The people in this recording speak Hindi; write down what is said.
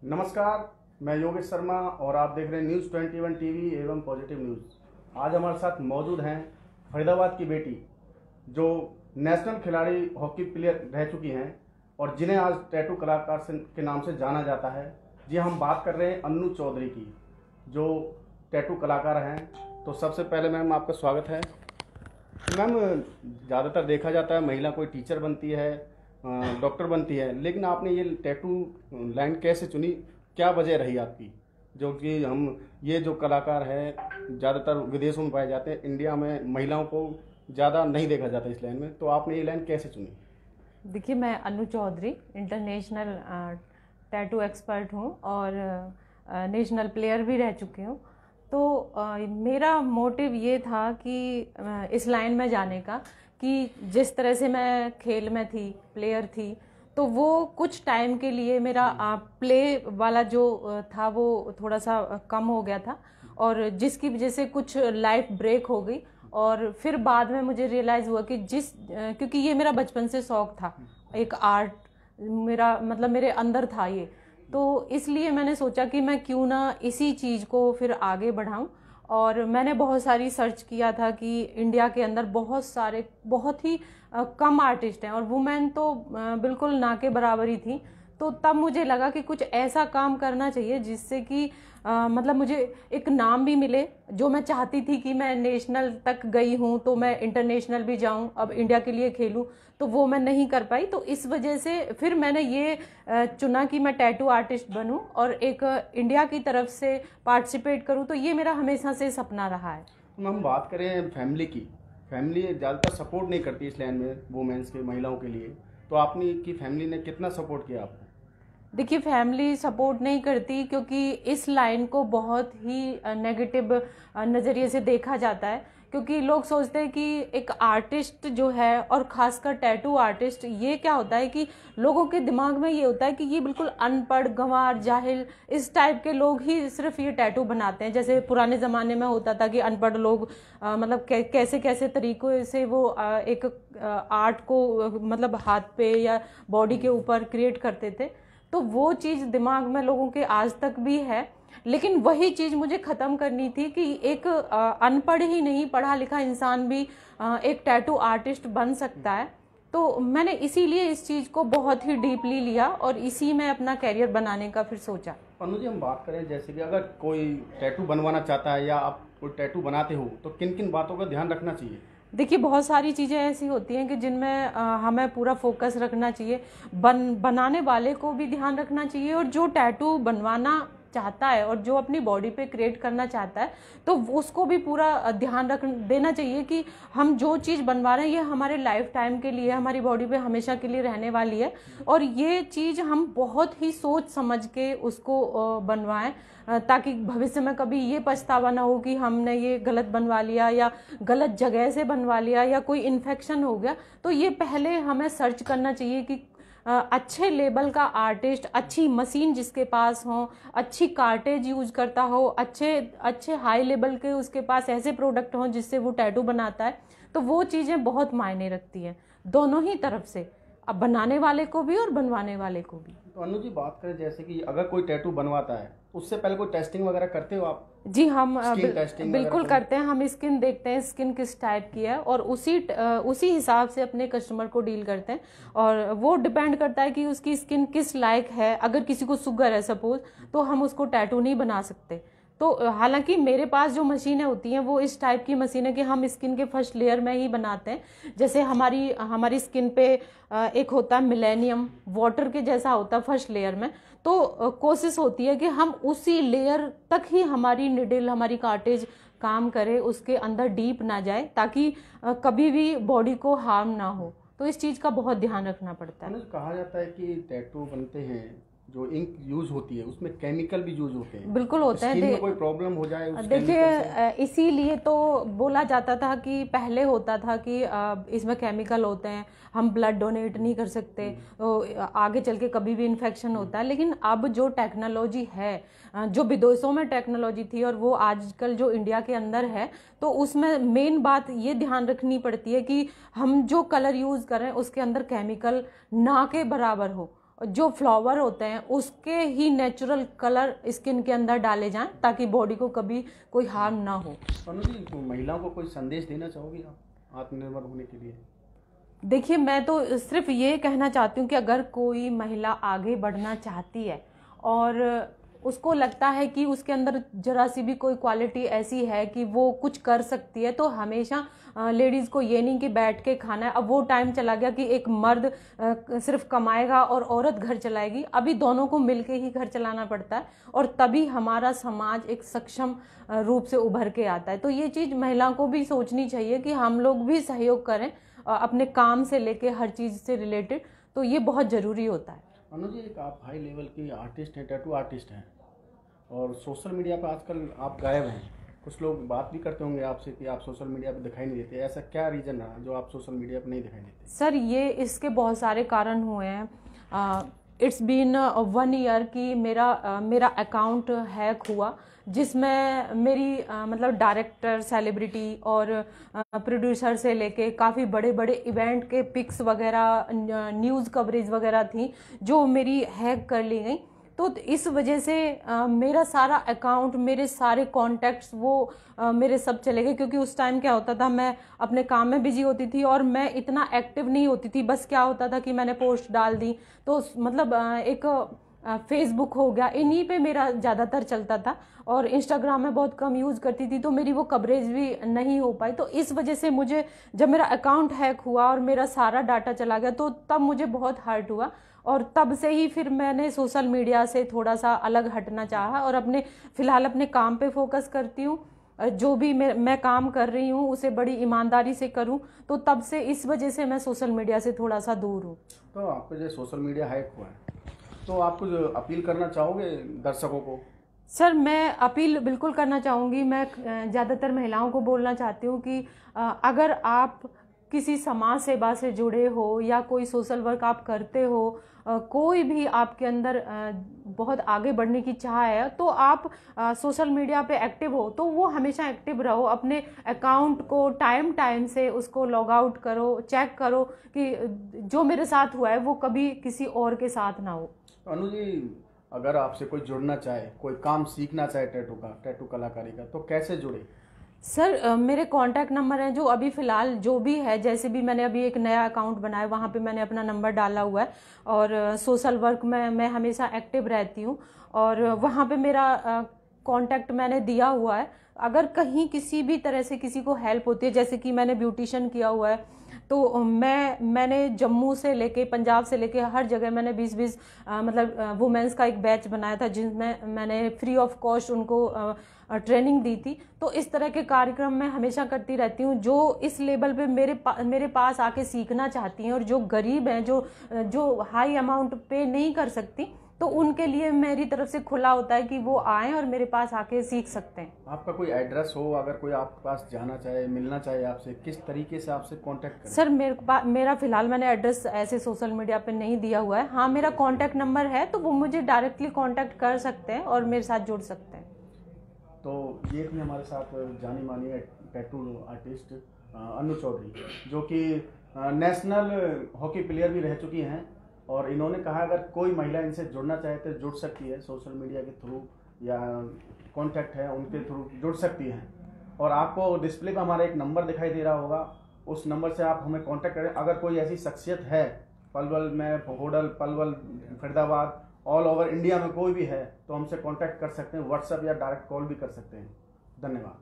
नमस्कार, मैं योगेश शर्मा और आप देख रहे हैं न्यूज़ 21 टीवी एवं पॉजिटिव न्यूज़। आज हमारे साथ मौजूद हैं फरीदाबाद की बेटी जो नेशनल खिलाड़ी हॉकी प्लेयर रह चुकी हैं और जिन्हें आज टैटू कलाकार के नाम से जाना जाता है। जी, हम बात कर रहे हैं अन्नू चौधरी की जो टैटू कलाकार हैं। तो सबसे पहले मैम आपका स्वागत है। मैम, ज़्यादातर देखा जाता है महिला कोई टीचर बनती है, डॉक्टर बनती है, लेकिन आपने ये टैटू लाइन कैसे चुनी? क्या वजह रही आपकी? जो कि हम ये जो कलाकार है ज़्यादातर विदेशों में पाए जाते हैं, इंडिया में महिलाओं को ज़्यादा नहीं देखा जाता इस लाइन में, तो आपने ये लाइन कैसे चुनी? देखिए, मैं Annu Chaudhary international tattoo expert हूँ और नेशनल प्लेयर भी रह चुकी हूँ। तो मेरा मोटिव ये था कि इस लाइन में जाने का कि जिस तरह से मैं खेल में थी, प्लेयर थी, तो वो कुछ टाइम के लिए मेरा प्ले वाला जो था वो थोड़ा सा कम हो गया था और जिसकी वजह से कुछ लाइफ ब्रेक हो गई। और फिर बाद में मुझे रियलाइज़ हुआ कि क्योंकि ये मेरा बचपन से शौक था, एक आर्ट मेरा मतलब मेरे अंदर था ये, तो इसलिए मैंने सोचा कि मैं क्यों ना इसी चीज़ को फिर आगे बढ़ाऊं। और मैंने बहुत सारी सर्च किया था कि इंडिया के अंदर बहुत ही कम आर्टिस्ट हैं और वुमेन तो बिल्कुल ना के बराबर ही थी। तो तब मुझे लगा कि कुछ ऐसा काम करना चाहिए जिससे कि मतलब मुझे एक नाम भी मिले। जो मैं चाहती थी कि मैं नेशनल तक गई हूँ तो मैं इंटरनेशनल भी जाऊँ, अब इंडिया के लिए खेलूँ, तो वो मैं नहीं कर पाई। तो इस वजह से फिर मैंने ये चुना कि मैं टैटू आर्टिस्ट बनूँ और एक इंडिया की तरफ से पार्टिसिपेट करूँ। तो ये मेरा हमेशा से सपना रहा है। तो हम बात करें फैमिली की, फैमिली ज़्यादातर सपोर्ट नहीं करती इस लाइन में वुमेन्स के, महिलाओं के लिए, तो आपने की फैमिली ने कितना सपोर्ट किया आपको? देखिए, फैमिली सपोर्ट नहीं करती क्योंकि इस लाइन को बहुत ही नेगेटिव नज़रिए से देखा जाता है। क्योंकि लोग सोचते हैं कि एक आर्टिस्ट जो है और ख़ासकर टैटू आर्टिस्ट, ये क्या होता है कि लोगों के दिमाग में ये होता है कि ये बिल्कुल अनपढ़, गंवार, जाहिल, इस टाइप के लोग ही सिर्फ ये टैटू बनाते हैं। जैसे पुराने ज़माने में होता था कि अनपढ़ लोग मतलब कैसे कैसे तरीक़ों से वो एक आर्ट को मतलब हाथ पे या बॉडी के ऊपर क्रिएट करते थे। तो वो चीज़ दिमाग में लोगों के आज तक भी है, लेकिन वही चीज़ मुझे ख़त्म करनी थी कि एक अनपढ़ ही नहीं, पढ़ा लिखा इंसान भी एक टैटू आर्टिस्ट बन सकता है। तो मैंने इसीलिए इस चीज़ को बहुत ही डीपली लिया और इसी में अपना कैरियर बनाने का फिर सोचा। अन्नू जी, हम बात करें जैसे कि अगर कोई टैटू बनवाना चाहता है या आप कोई टैटू बनाते हो तो किन किन बातों का ध्यान रखना चाहिए? देखिए, बहुत सारी चीज़ें ऐसी होती हैं कि जिनमें हमें पूरा फोकस रखना चाहिए। बनाने वाले को भी ध्यान रखना चाहिए और जो टैटू बनवाना चाहता है और जो अपनी बॉडी पे क्रिएट करना चाहता है तो उसको भी पूरा ध्यान रख देना चाहिए कि हम जो चीज़ बनवा रहे हैं ये हमारे लाइफ टाइम के लिए, हमारी बॉडी पे हमेशा के लिए रहने वाली है। और ये चीज़ हम बहुत ही सोच समझ के उसको बनवाएं ताकि भविष्य में कभी ये पछतावा ना हो कि हमने ये गलत बनवा लिया या गलत जगह से बनवा लिया या कोई इन्फेक्शन हो गया। तो ये पहले हमें सर्च करना चाहिए कि अच्छे लेवल का आर्टिस्ट, अच्छी मशीन जिसके पास हो, अच्छी कार्टेज यूज करता हो, अच्छे हाई लेवल के उसके पास ऐसे प्रोडक्ट हों जिससे वो टैटू बनाता है। तो वो चीज़ें बहुत मायने रखती हैं दोनों ही तरफ से, अब बनाने वाले को भी और बनवाने वाले को भी। तो अन्नू जी, बात करें जैसे कि अगर कोई टैटू बनवाता है उससे पहले कोई टेस्टिंग वगैरह करते हो आप? जी, हम टेस्टिंग बिल्कुल करते हैं। हम स्किन देखते हैं, स्किन किस टाइप की है और उसी हिसाब से अपने कस्टमर को डील करते हैं। और वो डिपेंड करता है कि उसकी स्किन किस लायक है। अगर किसी को शुगर है सपोज, तो हम उसको टैटू नहीं बना सकते। तो हालांकि मेरे पास जो मशीनें होती हैं वो इस टाइप की मशीन है कि हम स्किन के फर्स्ट लेयर में ही बनाते हैं। जैसे हमारी स्किन पे एक होता है मिलेनियम, वाटर के जैसा होता है फर्स्ट लेयर में। तो कोशिश होती है कि हम उसी लेयर तक ही हमारी निडल, हमारी कार्टेज काम करे, उसके अंदर डीप ना जाए ताकि कभी भी बॉडी को हार्म ना हो। तो इस चीज़ का बहुत ध्यान रखना पड़ता है। कहा जाता है कि टैटू बनते हैं जो इंक यूज होती है उसमें केमिकल भी यूज होते हैं। बिल्कुल होता है। स्किन में कोई प्रॉब्लम हो जाए उस देखिए, इसीलिए तो बोला जाता था कि पहले होता था कि इसमें केमिकल होते हैं, हम ब्लड डोनेट नहीं कर सकते, तो आगे चल के कभी भी इन्फेक्शन होता है। लेकिन अब जो टेक्नोलॉजी है, जो विदेशों में टेक्नोलॉजी थी और वो आजकल जो इंडिया के अंदर है, तो उसमें मेन बात ये ध्यान रखनी पड़ती है कि हम जो कलर यूज़ करें उसके अंदर केमिकल ना के बराबर हो। जो फ्लावर होते हैं उसके ही नेचुरल कलर स्किन के अंदर डाले जाएं ताकि बॉडी को कभी कोई हार्म ना हो। अनु जी, महिलाओं को कोई संदेश देना चाहोगी आप आत्मनिर्भर होने के लिए? देखिए, मैं तो सिर्फ ये कहना चाहती हूँ कि अगर कोई महिला आगे बढ़ना चाहती है और उसको लगता है कि उसके अंदर जरा सी भी कोई क्वालिटी ऐसी है कि वो कुछ कर सकती है, तो हमेशा लेडीज़ को ये नहीं कि बैठ के खाना है। अब वो टाइम चला गया कि एक मर्द सिर्फ कमाएगा और औरत घर चलाएगी। अभी दोनों को मिलके ही घर चलाना पड़ता है और तभी हमारा समाज एक सक्षम रूप से उभर के आता है। तो ये चीज़ महिलाओं को भी सोचनी चाहिए कि हम लोग भी सहयोग करें अपने काम से लेके हर चीज़ से रिलेटेड, तो ये बहुत ज़रूरी होता है। अनु जी, एक आप हाई लेवल की आर्टिस्ट हैं, टैटू आर्टिस्ट हैं, और सोशल मीडिया पर आजकल आप गायब हैं। कुछ लोग बात भी करते होंगे आपसे कि आप सोशल मीडिया पर दिखाई नहीं देते, ऐसा क्या रीज़न रहा जो आप सोशल मीडिया पर नहीं दिखाई देते? सर, ये इसके बहुत सारे कारण हुए हैं। इट्स बीन 1 ईयर कि मेरा अकाउंट हैक हुआ, जिसमें मेरी मतलब डायरेक्टर, सेलिब्रिटी और प्रोड्यूसर से लेके काफ़ी बड़े बड़े इवेंट के पिक्स वगैरह, न्यूज़ कवरेज वगैरह थी जो मेरी हैक कर ली गई। तो इस वजह से मेरा सारा अकाउंट, मेरे सारे कॉन्टैक्ट्स वो मेरे सब चले गए, क्योंकि उस टाइम क्या होता था, मैं अपने काम में बिजी होती थी और मैं इतना एक्टिव नहीं होती थी। बस क्या होता था कि मैंने पोस्ट डाल दी, तो मतलब एक फेसबुक हो गया, इन्हीं पे मेरा ज़्यादातर चलता था और इंस्टाग्राम में बहुत कम यूज़ करती थी, तो मेरी वो कवरेज भी नहीं हो पाई। तो इस वजह से मुझे, जब मेरा अकाउंट हैक हुआ और मेरा सारा डाटा चला गया, तो तब मुझे बहुत हर्ट हुआ और तब से ही फिर मैंने सोशल मीडिया से थोड़ा सा अलग हटना चाहा और फ़िलहाल अपने काम पे फोकस करती हूँ। जो भी मैं काम कर रही हूँ उसे बड़ी ईमानदारी से करूँ, तो तब से इस वजह से मैं सोशल मीडिया से थोड़ा सा दूर हूँ। तो आपको जो सोशल मीडिया हैक हुआ है, तो आप कुछ अपील करना चाहोगे दर्शकों को? सर, मैं अपील बिल्कुल करना चाहूँगी। मैं ज़्यादातर महिलाओं को बोलना चाहती हूँ कि अगर आप किसी समाज सेवा से जुड़े हो या कोई सोशल वर्क आप करते हो, कोई भी आपके अंदर बहुत आगे बढ़ने की चाह है, तो आप सोशल मीडिया पे एक्टिव हो तो वो हमेशा एक्टिव रहो। अपने अकाउंट को टाइम से उसको लॉग आउट करो, चेक करो कि जो मेरे साथ हुआ है वो कभी किसी और के साथ ना हो। अनु जी, अगर आपसे कोई जुड़ना चाहे, कोई काम सीखना चाहे टैटू कलाकारी का, तो कैसे जुड़े? सर, मेरे कांटेक्ट नंबर हैं जो अभी फ़िलहाल जो भी है, जैसे भी मैंने अभी एक नया अकाउंट बनाया वहाँ पे मैंने अपना नंबर डाला हुआ है और सोशल वर्क में मैं हमेशा एक्टिव रहती हूँ और वहाँ पे मेरा कांटेक्ट मैंने दिया हुआ है। अगर कहीं किसी भी तरह से किसी को हेल्प होती है, जैसे कि मैंने ब्यूटिशियन किया हुआ है, तो मैंने जम्मू से लेके, पंजाब से लेके हर जगह मैंने 20-20 मतलब वुमेन्स का एक बैच बनाया था, जिसमें मैंने फ्री ऑफ कॉस्ट उनको ट्रेनिंग दी थी। तो इस तरह के कार्यक्रम मैं हमेशा करती रहती हूँ। जो इस लेवल पे मेरे पास आके सीखना चाहती हैं और जो गरीब हैं, जो हाई अमाउंट पे नहीं कर सकती, तो उनके लिए मेरी तरफ से खुला होता है कि वो आएँ और मेरे पास आके सीख सकते हैं। आपका कोई एड्रेस हो, अगर कोई आपके पास जाना चाहे, मिलना चाहे आपसे, किस तरीके से आपसे कांटेक्ट करें? सर, मेरा फ़िलहाल मैंने एड्रेस ऐसे सोशल मीडिया पे नहीं दिया हुआ है। हाँ, मेरा कांटेक्ट नंबर है, तो वो मुझे डायरेक्टली कांटेक्ट कर सकते हैं और मेरे साथ जुड़ सकते हैं। तो ये थी हमारे साथ जानी मानी टैटू आर्टिस्ट अनु चौधरी, जो कि नेशनल हॉकी प्लेयर भी रह चुकी हैं, और इन्होंने कहा अगर कोई महिला इनसे जुड़ना चाहे तो जुड़ सकती है, सोशल मीडिया के थ्रू या कॉन्टैक्ट है उनके थ्रू जुड़ सकती हैं। और आपको डिस्प्ले पर हमारा एक नंबर दिखाई दे रहा होगा, उस नंबर से आप हमें कांटेक्ट करें। अगर कोई ऐसी शख्सियत है पलवल में, Hodal, Palwal, Faridabad, all over India में कोई भी है, तो हमसे कांटेक्ट कर सकते हैं, व्हाट्सएप या डायरेक्ट कॉल भी कर सकते हैं। धन्यवाद।